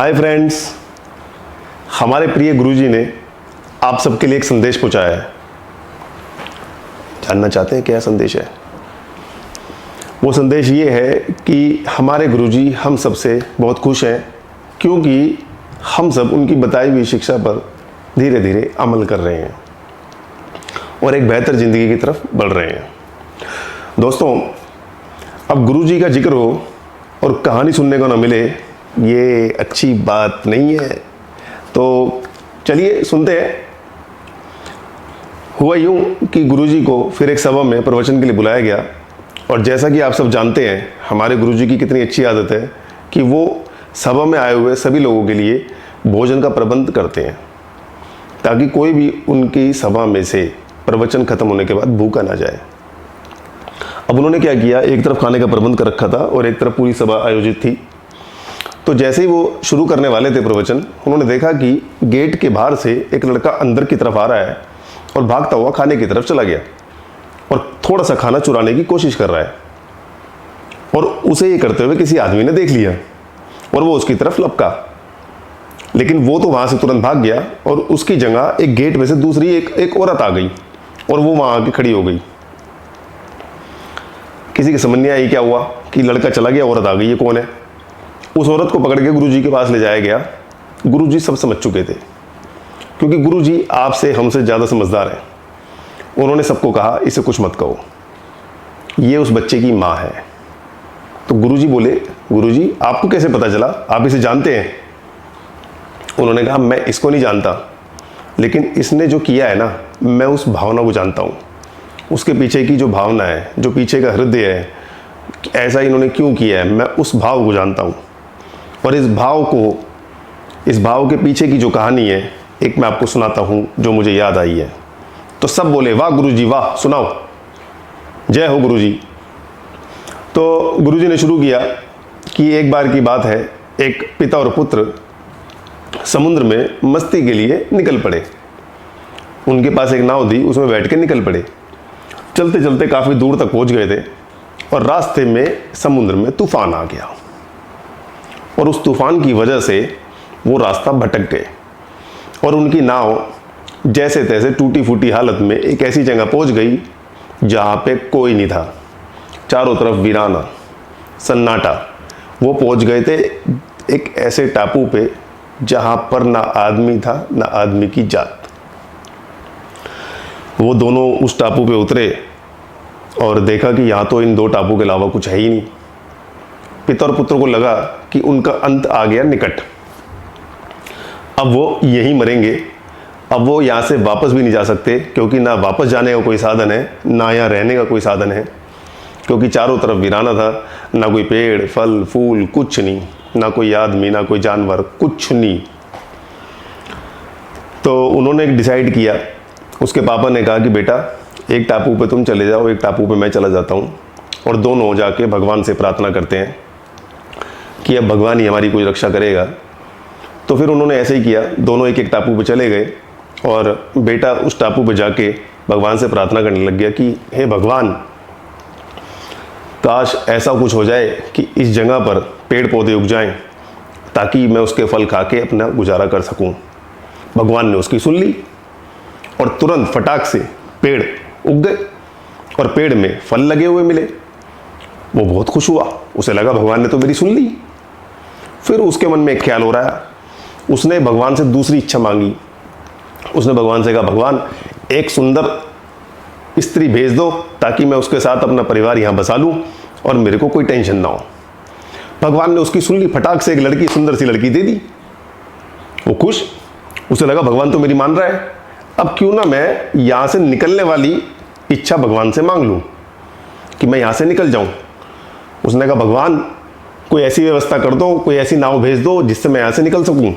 Hi friends, हमारे प्रिय गुरुजी ने आप सबके लिए एक संदेश पहुंचाया है। जानना चाहते हैं क्या संदेश है? वो संदेश ये है कि हमारे गुरुजी हम सब से बहुत खुश हैं क्योंकि हम सब उनकी बताई हुई शिक्षा पर धीरे धीरे अमल कर रहे हैं और एक बेहतर ज़िंदगी की तरफ बढ़ रहे हैं। दोस्तों, अब गुरुजी का जिक्र हो और कहानी सुनने को ना मिले, ये अच्छी बात नहीं है। तो चलिए सुनते हैं। हुआ यूँ कि गुरुजी को फिर एक सभा में प्रवचन के लिए बुलाया गया और जैसा कि आप सब जानते हैं, हमारे गुरुजी की कितनी अच्छी आदत है कि वो सभा में आए हुए सभी लोगों के लिए भोजन का प्रबंध करते हैं ताकि कोई भी उनकी सभा में से प्रवचन खत्म होने के बाद भूखा ना जाए। अब उन्होंने क्या किया, एक तरफ खाने का प्रबंध कर रखा था और एक तरफ पूरी सभा आयोजित थी। तो जैसे ही वो शुरू करने वाले थे प्रवचन, उन्होंने देखा कि गेट के बाहर से एक लड़का अंदर की तरफ आ रहा है और भागता हुआ खाने की तरफ चला गया और थोड़ा सा खाना चुराने की कोशिश कर रहा है। और उसे ये करते हुए किसी आदमी ने देख लिया और वो उसकी तरफ लपका, लेकिन वो तो वहाँ से तुरंत भाग गया और उसकी जगह एक गेट में से दूसरी एक औरत आ गई और वो वहाँ आके खड़ी हो गई। किसी की समझ नहीं आई क्या हुआ कि लड़का चला गया, औरत आ गई, ये कौन है? उस औरत को पकड़ के गुरुजी के पास ले जाया गया। गुरुजी सब समझ चुके थे क्योंकि गुरुजी आपसे हमसे ज़्यादा समझदार हैं। उन्होंने सबको कहा, इसे कुछ मत कहो, ये उस बच्चे की माँ है। तो गुरुजी बोले, गुरुजी आपको कैसे पता चला, आप इसे जानते हैं? उन्होंने कहा, मैं इसको नहीं जानता, लेकिन इसने जो किया है ना, मैं उस भावना को जानता हूँ। उसके पीछे की जो भावना है, जो पीछे का हृदय है, ऐसा इन्होंने क्यों किया है, मैं उस भाव को जानता हूँ। और इस भाव के पीछे की जो कहानी है, एक मैं आपको सुनाता हूँ जो मुझे याद आई है। तो सब बोले, वाह गुरुजी वाह, सुनाओ, जय हो गुरुजी। तो गुरुजी ने शुरू किया कि एक बार की बात है, एक पिता और पुत्र समुद्र में मस्ती के लिए निकल पड़े। उनके पास एक नाव थी, उसमें बैठ के निकल पड़े। चलते चलते काफ़ी दूर तक पहुंच गए थे और रास्ते में समुद्र में तूफान आ गया और उस तूफान की वजह से वो रास्ता भटक गए और उनकी नाव जैसे तैसे टूटी फूटी हालत में एक ऐसी जगह पहुंच गई जहाँ पे कोई नहीं था, चारों तरफ वीराना सन्नाटा। वो पहुंच गए थे एक ऐसे टापू पे जहाँ पर ना आदमी था ना आदमी की जात। वो दोनों उस टापू पे उतरे और देखा कि यहाँ तो इन दो टापू के अलावा कुछ है ही नहीं। पिता और पुत्र को लगा कि उनका अंत आ गया निकट, अब वो यहीं मरेंगे। अब वो यहाँ से वापस भी नहीं जा सकते क्योंकि ना वापस जाने का कोई साधन है, ना यहाँ रहने का कोई साधन है, क्योंकि चारों तरफ वीराना था, ना कोई पेड़ फल फूल कुछ नहीं, ना कोई आदमी ना कोई जानवर, कुछ नहीं। तो उन्होंने डिसाइड किया, उसके पापा ने कहा कि बेटा एक टापू पे तुम चले जाओ, एक टापू पे मैं चला जाता हूँ, और दोनों जाके भगवान से प्रार्थना करते हैं कि अब भगवान ही हमारी कोई रक्षा करेगा। तो फिर उन्होंने ऐसे ही किया, दोनों एक एक टापू पे चले गए और बेटा उस टापू पे जाके भगवान से प्रार्थना करने लग गया कि हे भगवान, काश ऐसा कुछ हो जाए कि इस जगह पर पेड़ पौधे उग जाएं ताकि मैं उसके फल खा के अपना गुजारा कर सकूं। भगवान ने उसकी सुन ली और तुरंत फटाक से पेड़ उग गए और पेड़ में फल लगे हुए मिले। वो बहुत खुश हुआ, उसे लगा भगवान ने तो मेरी सुन ली। फिर उसके मन में एक ख्याल हो रहा है, उसने भगवान से दूसरी इच्छा मांगी। उसने भगवान से कहा, भगवान एक सुंदर स्त्री भेज दो ताकि मैं उसके साथ अपना परिवार यहाँ बसा लूँ और मेरे को कोई टेंशन ना हो। भगवान ने उसकी सुन ली, फटाक से एक लड़की, सुंदर सी लड़की दे दी। वो खुश, उसे लगा भगवान तो मेरी मान रहा है, अब क्यों ना मैं यहाँ से निकलने वाली इच्छा भगवान से मांग लूँ कि मैं यहाँ से निकल जाऊँ। उसने कहा, भगवान कोई ऐसी व्यवस्था कर दो, कोई ऐसी नाव भेज दो जिससे मैं यहाँ से निकल सकूँ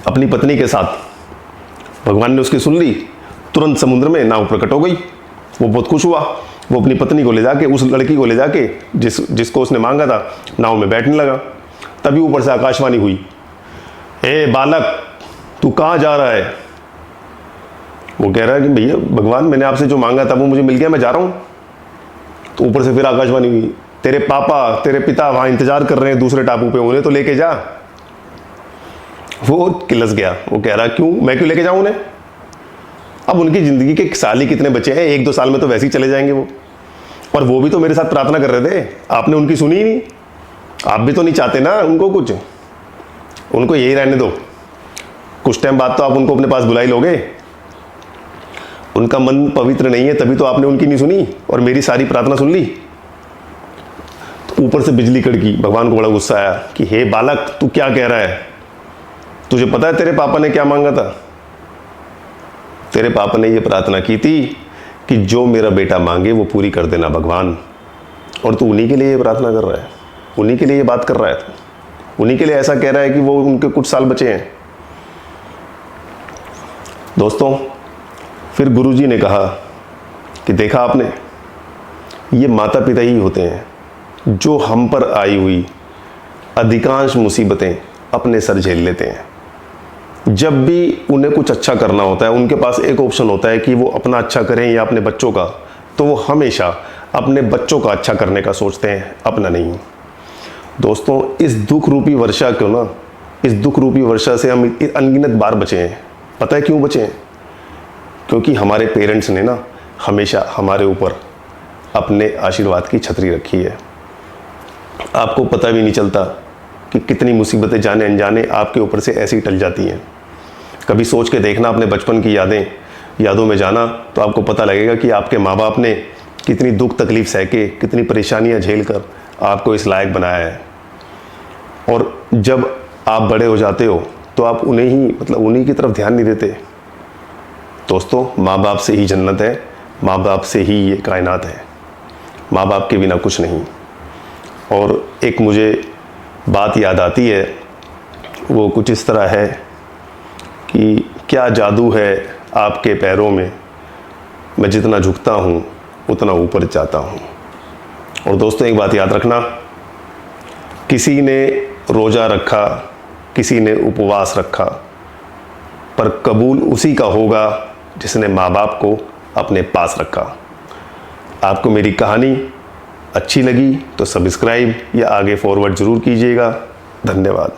अपनी पत्नी के साथ। भगवान ने उसकी सुन ली, तुरंत समुद्र में नाव प्रकट हो गई। वो बहुत खुश हुआ, वो अपनी पत्नी को ले जाके, उस लड़की को ले जाके जिसको उसने मांगा था, नाव में बैठने लगा। तभी ऊपर से आकाशवाणी हुई, ए बालक तू कहाँ जा रहा है? वो कह रहा है कि भैया भगवान मैंने आपसे जो मांगा था वो मुझे मिल गया, मैं जा रहा हूँ। तो ऊपर से फिर आकाशवाणी हुई, तेरे पापा तेरे पिता वहाँ इंतजार कर रहे हैं दूसरे टापू पे, उन्हें तो लेके जा। वो किलस गया, वो कह रहा क्यों, मैं क्यों लेके जाऊं उन्हें? अब उनकी ज़िंदगी के साल ही कितने बचे हैं, 1-2 साल में तो वैसे ही चले जाएंगे वो। और वो भी तो मेरे साथ प्रार्थना कर रहे थे, आपने उनकी सुनी ही नहीं। आप भी तो नहीं चाहते ना उनको कुछ, उनको यही रहने दो। कुछ टाइम बाद तो आप उनको अपने पास बुला ही लोगे। उनका मन पवित्र नहीं है, तभी तो आपने उनकी नहीं सुनी और मेरी सारी प्रार्थना सुन ली। तो ऊपर से बिजली कड़की, भगवान को बड़ा गुस्सा आया कि हे बालक, तू क्या कह रहा है? तुझे पता है तेरे पापा ने क्या मांगा था? तेरे पापा ने ये प्रार्थना की थी कि जो मेरा बेटा मांगे वो पूरी कर देना भगवान। और तू उन्हीं के लिए ये प्रार्थना कर रहा है, उन्हीं के लिए ये बात कर रहा है, उन्हीं के लिए ऐसा कह रहा है कि वो उनके कुछ साल बचे हैं। दोस्तों, फिर गुरुजी ने कहा कि देखा आपने, ये माता पिता ही होते हैं जो हम पर आई हुई अधिकांश मुसीबतें अपने सर झेल लेते हैं। जब भी उन्हें कुछ अच्छा करना होता है, उनके पास एक ऑप्शन होता है कि वो अपना अच्छा करें या अपने बच्चों का, तो वो हमेशा अपने बच्चों का अच्छा करने का सोचते हैं, अपना नहीं। दोस्तों, इस दुख रूपी वर्षा क्यों ना, इस दुख रूपी वर्षा से हम अनगिनत बार बचे हैं। पता है क्यों बचे हैं? क्योंकि हमारे पेरेंट्स ने ना हमेशा हमारे ऊपर अपने आशीर्वाद की छतरी रखी है। आपको पता भी नहीं चलता कि कितनी मुसीबतें जाने अनजाने आपके ऊपर से ऐसी टल जाती हैं। कभी सोच के देखना अपने बचपन की यादों में जाना, तो आपको पता लगेगा कि आपके माँ बाप ने कितनी दुख तकलीफ सह के, कितनी परेशानियाँ झेल कर आपको इस लायक बनाया है। और जब आप बड़े हो जाते हो तो आप उन्हीं की तरफ ध्यान नहीं देते। दोस्तों, माँ बाप से ही जन्नत है, माँ बाप से ही ये कायनात है, माँ बाप के बिना कुछ नहीं। और एक मुझे बात याद आती है, वो कुछ इस तरह है कि क्या जादू है आपके पैरों में, मैं जितना झुकता हूँ उतना ऊपर जाता हूँ। और दोस्तों, एक बात याद रखना, किसी ने रोज़ा रखा, किसी ने उपवास रखा, पर कबूल उसी का होगा जिसने माँ बाप को अपने पास रखा। आपको मेरी कहानी अच्छी लगी तो सब्सक्राइब या आगे फॉरवर्ड ज़रूर कीजिएगा। धन्यवाद।